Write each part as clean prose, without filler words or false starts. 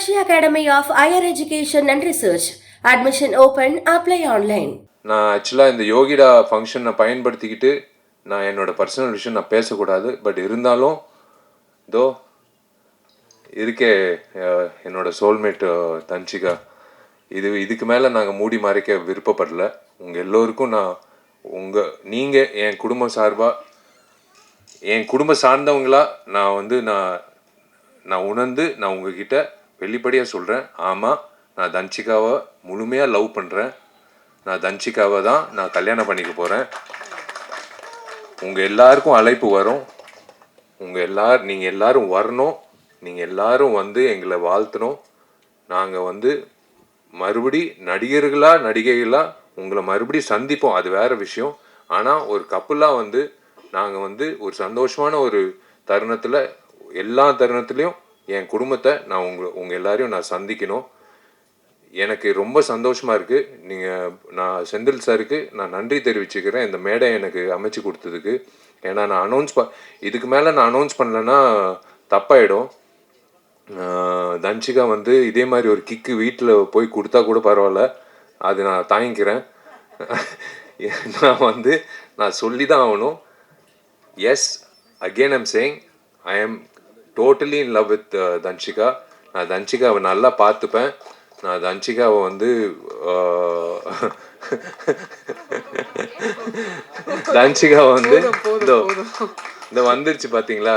Meenakshi Academy of Higher Education and Research. Admission open. Apply online. நான் ஆக்சுவலாக இந்த யோகிடா ஃபங்க்ஷனை பயன்படுத்திக்கிட்டு நான் என்னோடய பர்சனல் விஷயம் நான் பேசக்கூடாது. பட் இருந்தாலும் இதோ இருக்கே என்னோடய சோல்மேட் தன்ஷிகா, இதுக்கு மேலே நாங்கள் மூடி மறைக்க விருப்பப்படல. உங்கள் எல்லோருக்கும் நீங்கள் என் குடும்பம் சார்பாக என் குடும்பம் சார்ந்தவங்களா நான் உணர்ந்து நான் உங்ககிட்ட வெளிப்படையாக சொல்கிறேன். ஆமாம், நான் தன்ஷிகாவை முழுமையாக லவ் பண்ணுறேன். நான் தன்ஷிகாவை தான் நான் கல்யாணம் பண்ணிக்க போகிறேன். உங்கள் எல்லாருக்கும் அழைப்பு வரும். நீங்கள் எல்லோரும் வரணும். நீங்கள் எல்லோரும் எங்களை வாழ்த்தணும். நாங்கள் மறுபடி நடிகைகளாக உங்களை மறுபடி சந்திப்போம். அது வேறு விஷயம். ஆனால் ஒரு கப்புலாக நாங்கள் ஒரு சந்தோஷமான ஒரு தருணத்தில் எல்லா தருணத்துலேயும் என் குடும்பத்தை நான் உங்கள் எல்லாரையும் நான் சந்திக்கணும். எனக்கு ரொம்ப சந்தோஷமாக இருக்குது. நான் செந்தில் சாருக்கு நான் நன்றி தெரிவிச்சுக்கிறேன் இந்த மேடை எனக்கு அமைச்சு கொடுத்ததுக்கு. ஏன்னா நான் இதுக்கு மேலே நான் அனௌன்ஸ் பண்ணலைன்னா தப்பாயிடும். தன்ஷிகா இதே மாதிரி ஒரு கிக்கு வீட்டில் போய் கொடுத்தா கூட பரவாயில்ல, அது நான் தாங்கிக்கிறேன். நான் சொல்லி தான் ஆகணும். Yes, again I'm saying I am totally in love with Dhanshika. நான் தன்ஷிகாவை நல்லா பார்த்துப்பேன். நான் தன்ஷிகாவை தன்ஷிகாவை இந்த வந்துருச்சு பார்த்தீங்களா.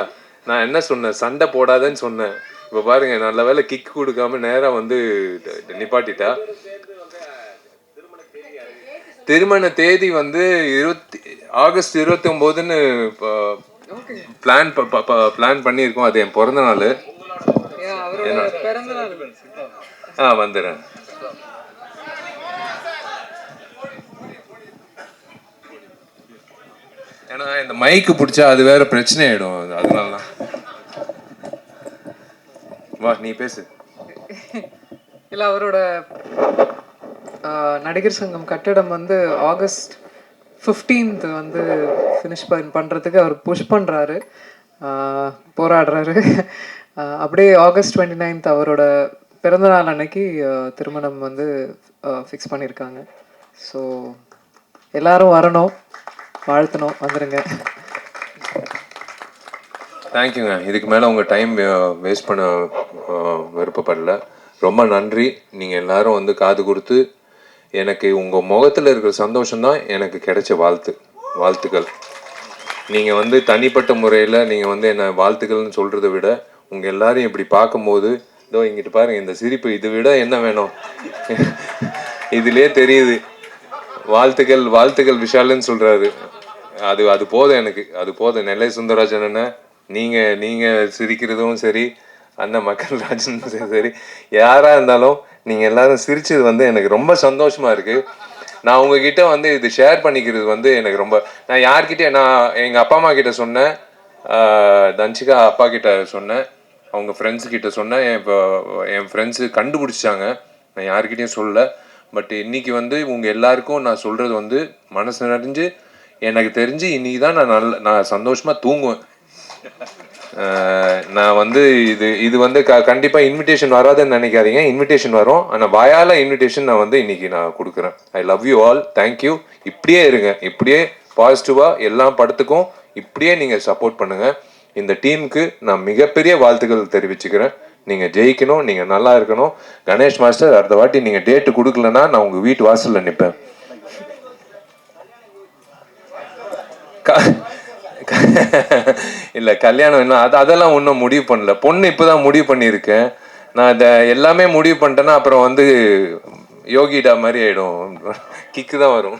நான் என்ன சொன்னேன், சண்டை போடாதன்னு சொன்னேன். இப்போ பாருங்க, நல்ல வேலை கிக் கொடுக்காம நேராக நிப்பாட்டிட்டா. திருமண தேதி ஆகஸ்ட் 29ன்னு பிளான் பண்ணியிருக்கோம். அது என் பிறந்த நாள். வந்துடுறேன். ஏன்னா இந்த மைக்கு பிடிச்சா அது வேற பிரச்சனை ஆயிடும். அதனால தான். வா, நீ பேசு. இல்லை, அவரோட நடிகர் சங்கம் கட்டடம் ஆகஸ்ட் 15th ஃபினிஷ் பண்ணுறதுக்கு அவர் புஷ் பண்ணுறாரு, போராடுறாரு. அப்படியே ஆகஸ்ட் 29th அவரோட பிறந்தநாள் அன்னைக்கு திருமணம் ஃபிக்ஸ் பண்ணியிருக்காங்க. ஸோ எல்லாரும் வரணும், வாழ்த்தணும், வந்துடுங்க. தேங்க்யூங்க. இதுக்கு மேலே உங்கள் டைம் வேஸ்ட் பண்ண விருப்பப்படல. ரொம்ப நன்றி. நீங்கள் எல்லாரும் காது கொடுத்து எனக்கு உங்கள் முகத்தில் இருக்கிற சந்தோஷம்தான் எனக்கு கிடைச்ச வாழ்த்துக்கள். நீங்கள் தனிப்பட்ட முறையில் நீங்கள் என்னை வாழ்த்துக்கள்னு சொல்கிறத விட உங்கள் எல்லாரையும் இப்படி பார்க்கும்போது, இதோ இங்கிட்டு பாருங்கள், இந்த சிரிப்பு, இதை விட என்ன வேணும்? இதுலேயே தெரியுது. வாழ்த்துக்கள் விஷாலுன்னு சொல்கிறாரு. அது போதும் எனக்கு, அது போதும். நெல்லை சுந்தரராஜன் அண்ணன், நீங்கள் சிரிக்கிறதும் சரி, அண்ணன் மக்கள் ராஜனும் சரி, யாராக இருந்தாலும் நீங்கள் எல்லாரும் சிரிச்சது எனக்கு ரொம்ப சந்தோஷமாக இருக்குது. நான் உங்ககிட்ட இது ஷேர் பண்ணிக்கிறது எனக்கு ரொம்ப, நான் எங்கள் அப்பா அம்மா கிட்ட சொன்னேன், தன்ஷிகா அப்பா கிட்ட சொன்னேன், அவங்க ஃப்ரெண்ட்ஸுக்கிட்ட சொன்னேன். என் ஃப்ரெண்ட்ஸு கண்டுபிடிச்சாங்க. நான் யார்கிட்டையும் சொல்லலை. பட் இன்றைக்கி உங்கள் எல்லாருக்கும் நான் சொல்கிறது மனசு நிறைஞ்சு, எனக்கு தெரிஞ்சு இன்றைக்கி தான் நான் சந்தோஷமாக தூங்குவேன். நான் இது கண்டிப்பாக இன்விடேஷன் வராதுன்னு நினைக்காதீங்க. இன்விடேஷன் வரும். ஆனால் வாயால் இன்விடேஷன் நான் இன்றைக்கி நான் கொடுக்குறேன். I love you all. Thank you. இப்படியே இருங்க, இப்படியே பாசிட்டிவாக எல்லா படத்துக்கும் இப்படியே நீங்கள் சப்போர்ட் பண்ணுங்கள். இந்த டீமுக்கு நான் மிகப்பெரிய வாழ்த்துக்கள் தெரிவிச்சுக்கிறேன். நீங்கள் ஜெயிக்கணும், நீங்கள் நல்லா இருக்கணும். கணேஷ் மாஸ்டர், அடுத்த வாட்டி நீங்கள் டேட்டு கொடுக்கலன்னா நான் உங்கள் வீட்டு வாசலில் நிற்பேன். இல்லை, கல்யாணம் இன்னும் அதெல்லாம் ஒன்றும் முடிவு பண்ணல. பொண்ணு இப்போ தான் முடிவு பண்ணியிருக்கேன். நான் இதை எல்லாமே முடிவு பண்ணிட்டேன்னா அப்புறம் யோகிடா மாதிரி ஆகிடும், கிக்கு தான் வரும்.